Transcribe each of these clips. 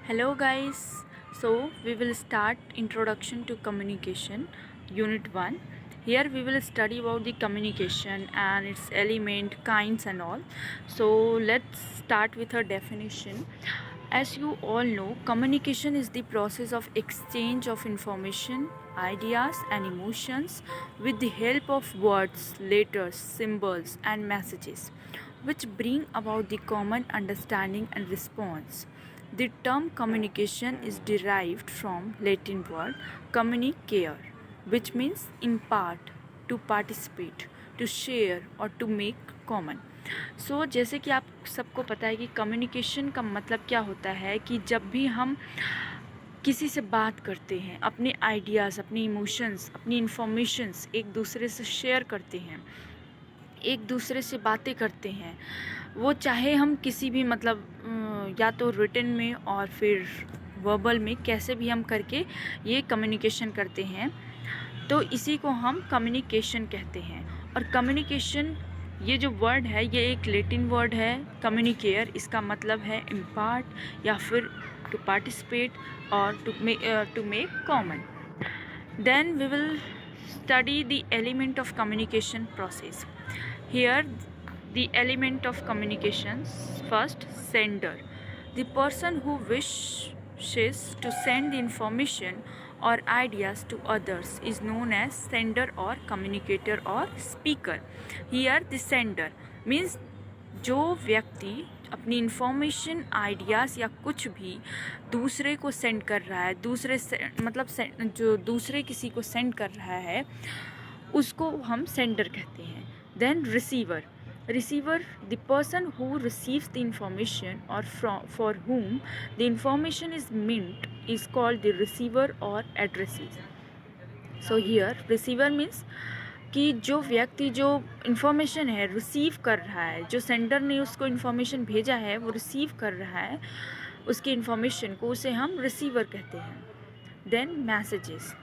Hello guys. So we will start introduction to communication unit 1. Here we will study about the communication and its element, kinds and all. So let's start with a definition. As you all know, communication is the process of exchange of information, ideas and emotions with the help of words, letters, symbols and messages which bring about the common understanding and response. The term communication is derived from Latin word communicare, which means impart, to participate, to share or to make common. सो जैसे कि आप सबको पता है कि communication का मतलब क्या होता है कि जब भी हम किसी से बात करते हैं, अपने आइडियाज़, अपनी इमोशंस, अपनी इन्फॉर्मेशंस एक दूसरे से शेयर करते हैं, एक दूसरे से बातें करते हैं, वो चाहे हम किसी भी मतलब या तो रिटन में और फिर वर्बल में कैसे भी हम करके ये कम्युनिकेशन करते हैं, तो इसी को हम कम्युनिकेशन कहते हैं. और कम्युनिकेशन ये जो वर्ड है ये एक लैटिन वर्ड है कम्युनिकेयर. इसका मतलब है इम्पार्ट या फिर टू पार्टिसिपेट और to make common. Then we will study the element of communication process. Here the element of communication, first, sender. The person who wishes to send the information or ideas to others is known as sender or communicator or speaker. Here the sender means जो व्यक्ति अपनी information, ideas या कुछ भी दूसरे को send कर रहा है, दूसरे से मतलब जो दूसरे किसी को सेंड कर रहा है उसको हम सेंडर कहते हैं. Then receiver. Receiver, the person who receives the information और for whom the information is meant is called the receiver or addressee. So here receiver means कि जो व्यक्ति जो इन्फॉर्मेशन है रिसीव कर रहा है, जो सेंडर ने उसको इन्फॉर्मेशन भेजा है वो रिसीव कर रहा है उसकी इन्फॉर्मेशन को, उसे हम रिसीवर कहते हैं. Then messages.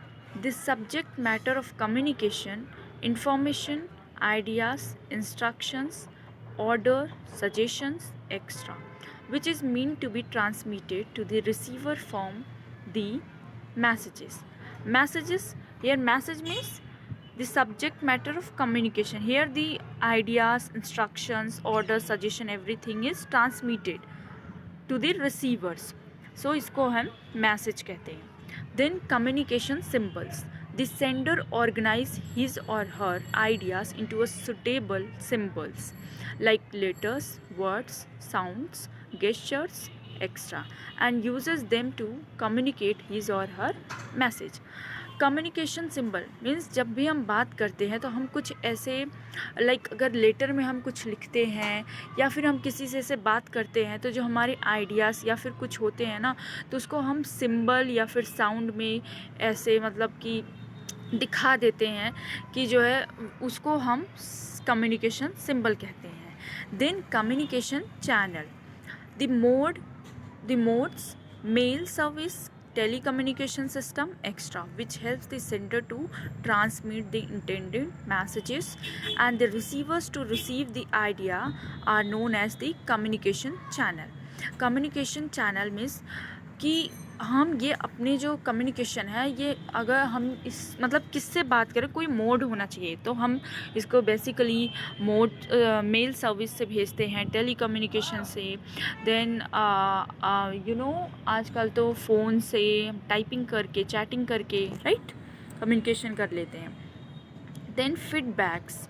This subject matter of communication, information, ideas, instructions, order, suggestions extra which is meant to be transmitted to the receiver from the messages. Messages, here message means the subject matter of communication. Here the ideas, instructions, orders, suggestion, everything is transmitted to the receivers. So इसको हम message कहते हैं. Then communication symbols. The sender organize his or her ideas into a suitable symbols like letters, words, sounds, gestures, etc. and uses them to communicate his or her message. Communication symbol means जब भी हम बात करते हैं तो हम कुछ ऐसे लाइक अगर लेटर में हम कुछ लिखते हैं या फिर हम किसी से बात करते हैं तो जो हमारे आइडियाज़ या फिर कुछ होते हैं ना तो उसको हम सिंबल या फिर साउंड में ऐसे मतलब कि दिखा देते हैं कि जो है उसको हम कम्युनिकेशन सिंबल कहते हैं. Then communication channel. The modes mail service, telecommunication system extra, which helps the sender to transmit the intended messages and the receivers to receive the idea are known as the communication channel. Communication channel means कि हम ये अपने जो communication है ये अगर हम इस मतलब किससे बात करें, कोई मोड होना चाहिए तो हम इसको बेसिकली मोड मेल सर्विस से भेजते हैं, टेली कम्युनिकेशन से. देन यू नो आजकल तो फ़ोन से टाइपिंग करके, चैटिंग करके राइट कम्युनिकेशन कर लेते हैं. Then feedbacks.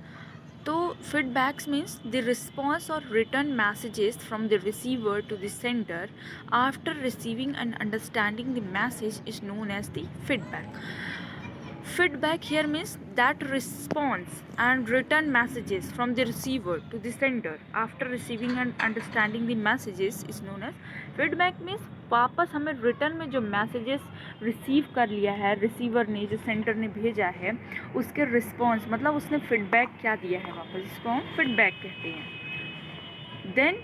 तो feedbacks means the response or return messages from the receiver to the sender after receiving and understanding the message is known as the feedback. Feedback here means that response and return messages from the receiver to the sender after receiving and understanding the messages is known as feedback. means वापस हमें return में जो messages receive कर लिया है receiver ने, जो centre ने भेजा है उसके रिस्पॉन्स मतलब उसने फीडबैक क्या दिया है वापस, इसको हम फीडबैक कहते हैं. देन